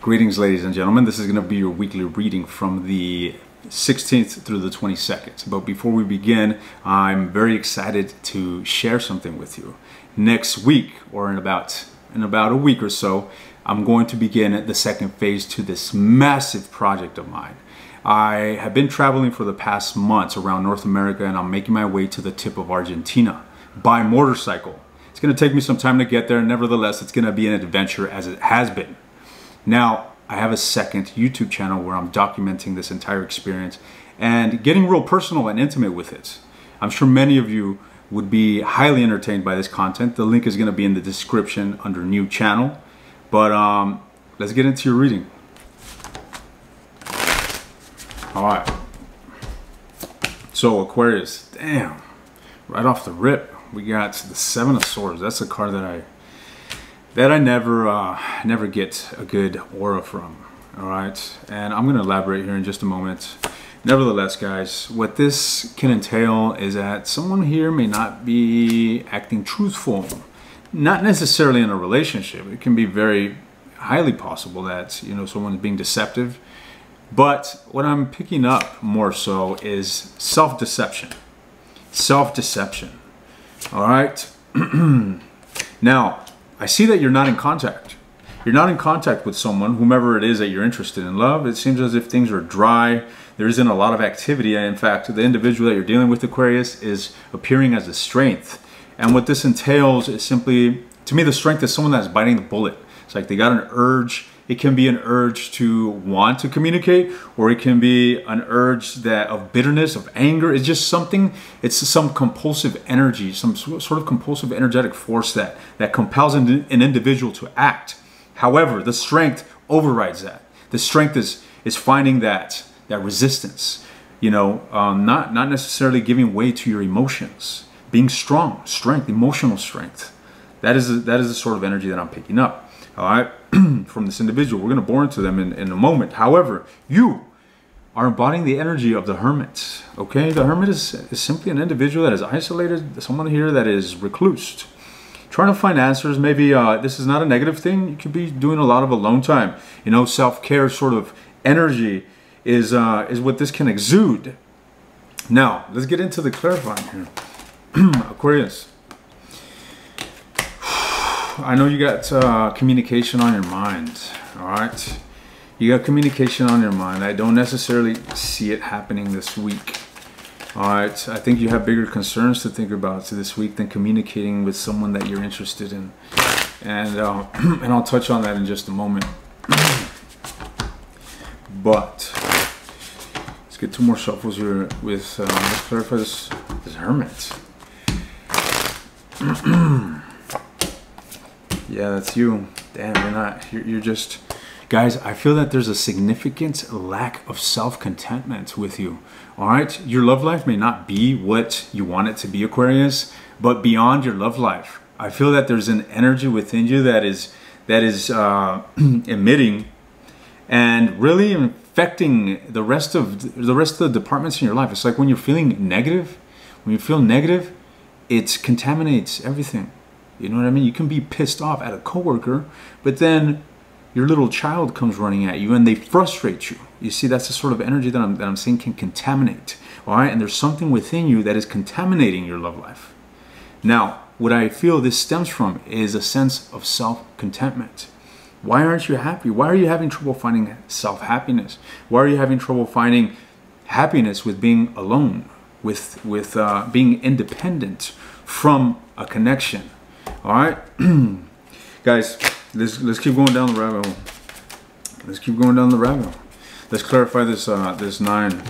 Greetings, ladies and gentlemen. This is going to be your weekly reading from the 16th through the 22nd. But before we begin, I'm very excited to share something with you. Next week, or in about a week or so, I'm going to begin the second phase to this massive project of mine. I have been traveling for the past months around North America, and I'm making my way to the tip of Argentina by motorcycle. It's going to take me some time to get there. Nevertheless, it's going to be an adventure, as it has been. Now, I have a second YouTube channel where I'm documenting this entire experience and getting real personal and intimate with it. I'm sure many of you would be highly entertained by this content. The link is going to be in the description under new channel. But let's get into your reading. All right. So Aquarius, damn, right off the rip, we got the Seven of Swords. That's a card that I never get a good aura from. All right, and I'm going to elaborate here in just a moment. Nevertheless, guys, what this can entail is that someone here may not be acting truthful, not necessarily in a relationship. It can be very highly possible that, you know, someone is being deceptive. But what I'm picking up more so is self-deception. Self-deception. All right. Now, I see that you're not in contact. You're not in contact with someone, whomever it is that you're interested in. Love, it seems as if things are dry. There isn't a lot of activity. And in fact, the individual that you're dealing with, Aquarius, is appearing as a strength. And what this entails is simply, to me, the strength is someone that's biting the bullet. It's like they got an urge. It can be an urge to want to communicate, or it can be an urge that of bitterness, of anger. It's just something, it's some compulsive energy, some sort of compulsive energetic force that compels an individual to act. However, the strength overrides that. The strength is finding that resistance, you know, not necessarily giving way to your emotions, being strong, strength, emotional strength. That is the sort of energy that I'm picking up. All right, from this individual. We're going to bore into them in a moment. However, you are embodying the energy of the hermit. Okay, the hermit is simply an individual that is isolated, someone here that is reclused, trying to find answers. Maybe this is not a negative thing. You could be doing a lot of alone time. You know, self-care sort of energy is what this can exude. Now, let's get into the clarifying here. Aquarius, I know you got communication on your mind. All right, you got communication on your mind. I don't necessarily see it happening this week. All right, I think you have bigger concerns to think about this week than communicating with someone that you're interested in, and I'll touch on that in just a moment. But let's get two more shuffles here with let's clarify this hermit. Yeah, that's you. Damn, you're not. You're just... Guys, I feel that there's a significant lack of self-contentment with you. All right? Your love life may not be what you want it to be, Aquarius, but beyond your love life, I feel that there's an energy within you that is emitting and really infecting the rest of the departments in your life. It's like when you're feeling negative, it contaminates everything. You know what I mean? You can be pissed off at a coworker, but then your little child comes running at you and they frustrate you. You see, that's the sort of energy that I'm saying can contaminate. All right? And there's something within you that is contaminating your love life. Now, what I feel this stems from is a sense of self-contentment. Why aren't you happy? Why are you having trouble finding self-happiness? Why are you having trouble finding happiness with being alone, with being independent from a connection? All right, guys, let's keep going down the rabbit hole. Let's keep going down the rabbit hole. Let's clarify this this 9.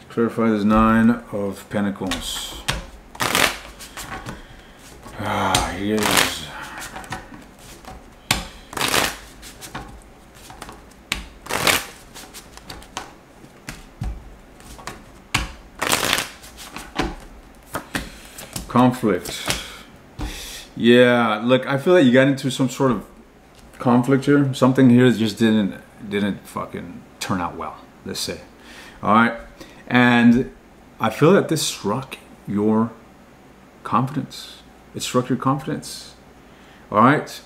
Clarify this 9 of Pentacles. Here it is. Conflict. Yeah, look, I feel that you got into some sort of conflict here. Something here just didn't fucking turn out well, let's say. All right, and I feel that this struck your confidence. It struck your confidence. All right.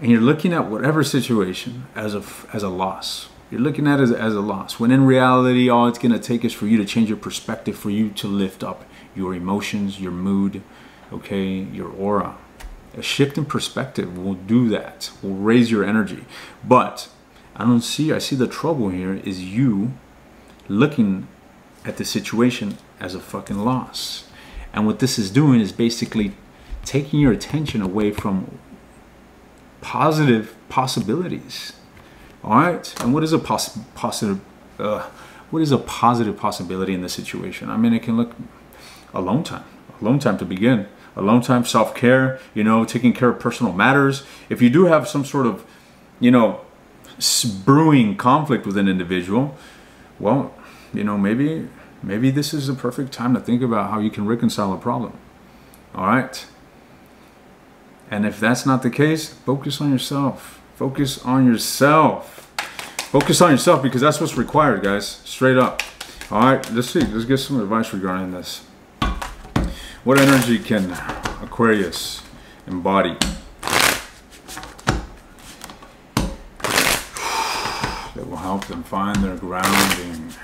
and you're looking at whatever situation as a loss. You're looking at it as a loss, when in reality, all it's going to take is for you to change your perspective, for you to lift up your emotions, your mood, okay, your aura. A shift in perspective will do that, will raise your energy. But I see the trouble here is you looking at the situation as a fucking loss. And what this is doing is basically taking your attention away from positive possibilities. All right, and what is a positive possibility in this situation? I mean, it can look alone time to begin. Alone time, self-care, you know, taking care of personal matters. If you do have some sort of, you know, brewing conflict with an individual, well, you know, maybe this is the perfect time to think about how you can reconcile a problem. All right. And if that's not the case, focus on yourself. Focus on yourself. Focus on yourself, because that's what's required, guys. Straight up. All right, let's see. Let's get some advice regarding this. What energy can Aquarius embody? That will help them find their grounding.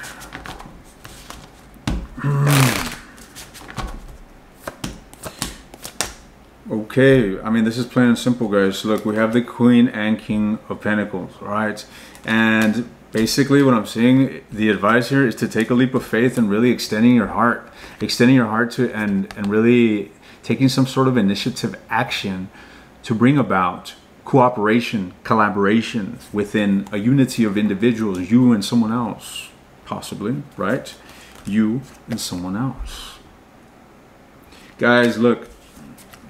Okay, I mean, this is plain and simple, guys. Look, we have the Queen and King of Pentacles, all right? And basically what I'm seeing, the advice here is to take a leap of faith and really extending your heart to, and really taking some sort of initiative action to bring about cooperation, collaboration within a unity of individuals, you and someone else, possibly, right? You and someone else. Guys, look,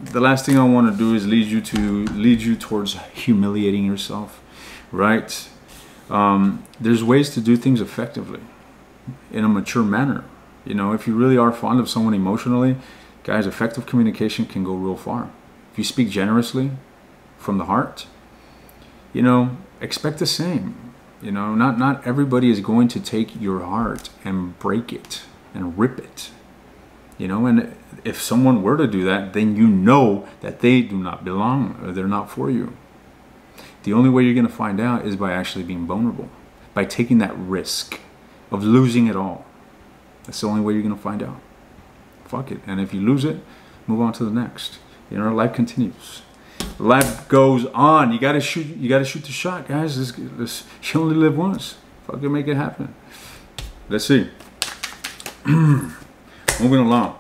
the last thing I want to do is lead you towards humiliating yourself, right? There's ways to do things effectively in a mature manner. You know, if you really are fond of someone emotionally, guys, effective communication can go real far. If you speak generously from the heart, you know, expect the same. You know, not everybody is going to take your heart and break it and rip it. You know, and if someone were to do that, then you know that they do not belong, or they're not for you. The only way you're going to find out is by actually being vulnerable, by taking that risk of losing it all. That's the only way you're going to find out. Fuck it. And if you lose it, move on to the next. You know, life continues. Life goes on. You got to shoot the shot, guys. You only live once. Fucking make it happen. Let's see. Moving along.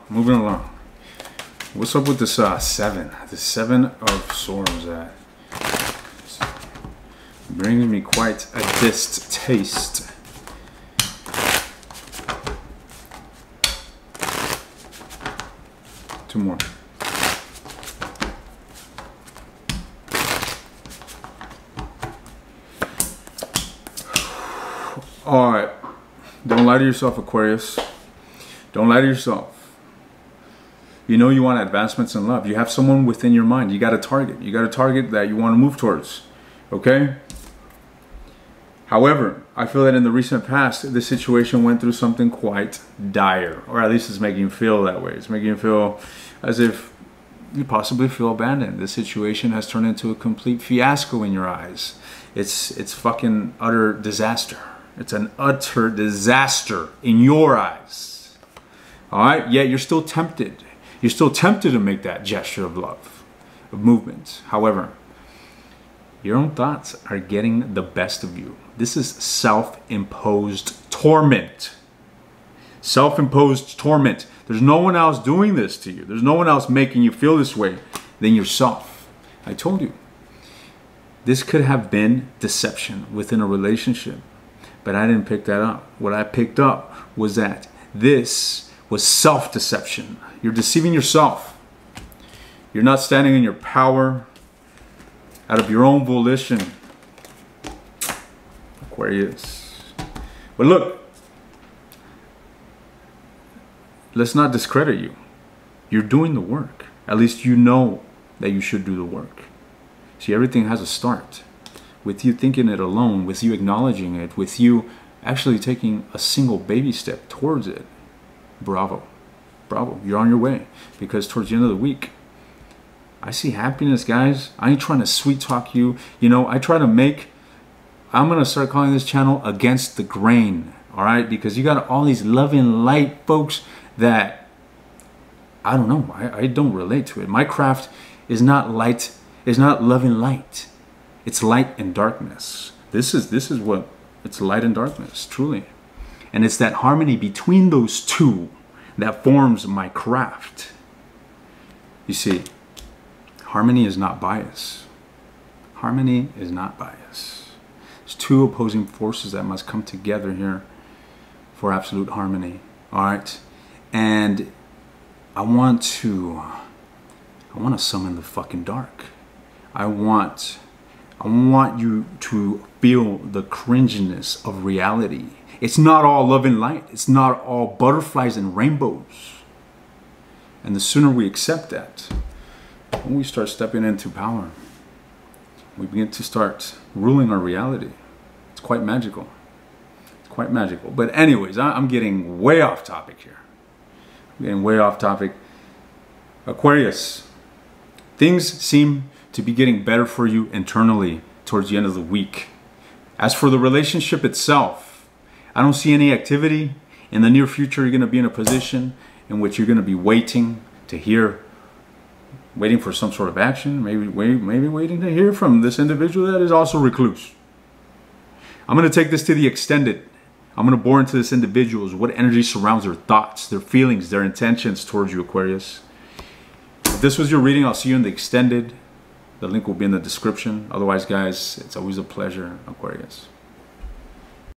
What's up with this seven? The Seven of Swords. Brings me quite a distaste. Two more. All right. Don't lie to yourself, Aquarius. Don't lie to yourself. You know you want advancements in love. You have someone within your mind. You got a target. You got a target that you want to move towards. Okay? However, I feel that in the recent past, this situation went through something quite dire. Or at least it's making you feel that way. It's making you feel as if you possibly feel abandoned. This situation has turned into a complete fiasco in your eyes. It's fucking utter disaster. It's an utter disaster in your eyes. All right? Yet you're still tempted. You're still tempted to make that gesture of love, of movement. However, your own thoughts are getting the best of you. This is self-imposed torment. Self-imposed torment. There's no one else doing this to you. There's no one else making you feel this way than yourself. I told you. This could have been deception within a relationship, but I didn't pick that up. What I picked up was that this was self-deception. You're deceiving yourself. You're not standing in your power out of your own volition. Aquarius. But look, let's not discredit you. You're doing the work. At least you know that you should do the work. See, everything has a start. With you thinking it alone, with you acknowledging it, with you actually taking a single baby step towards it. Bravo. Bravo. You're on your way. Because towards the end of the week, I see happiness, guys. I ain't trying to sweet talk you. You know, I try to make, I'm going to start calling this channel Against the Grain. All right? Because you got all these loving light folks that, I don't know. I don't relate to it. My craft is not light, is not loving light. It's light and darkness. This is what, it's light and darkness, truly. And it's that harmony between those two that forms my craft. You see, harmony is not bias. Harmony is not bias. There's two opposing forces that must come together here for absolute harmony. All right? And I want to summon the fucking dark. I want you to feel the cringiness of reality. It's not all love and light. It's not all butterflies and rainbows. And the sooner we accept that, when we start stepping into power, we begin to start ruling our reality. It's quite magical. It's quite magical. But anyways, I'm getting way off topic here. I'm getting way off topic. Aquarius, things seem to be getting better for you internally towards the end of the week. As for the relationship itself, I don't see any activity. In the near future, you're going to be in a position in which you're going to be waiting to hear, waiting for some sort of action, maybe waiting to hear from this individual that is also recluse. I'm going to take this to the extended. I'm going to bore into this individual's what energy surrounds their thoughts, their feelings, their intentions towards you, Aquarius. If this was your reading, I'll see you in the extended. The link will be in the description. Otherwise, guys, it's always a pleasure, Aquarius.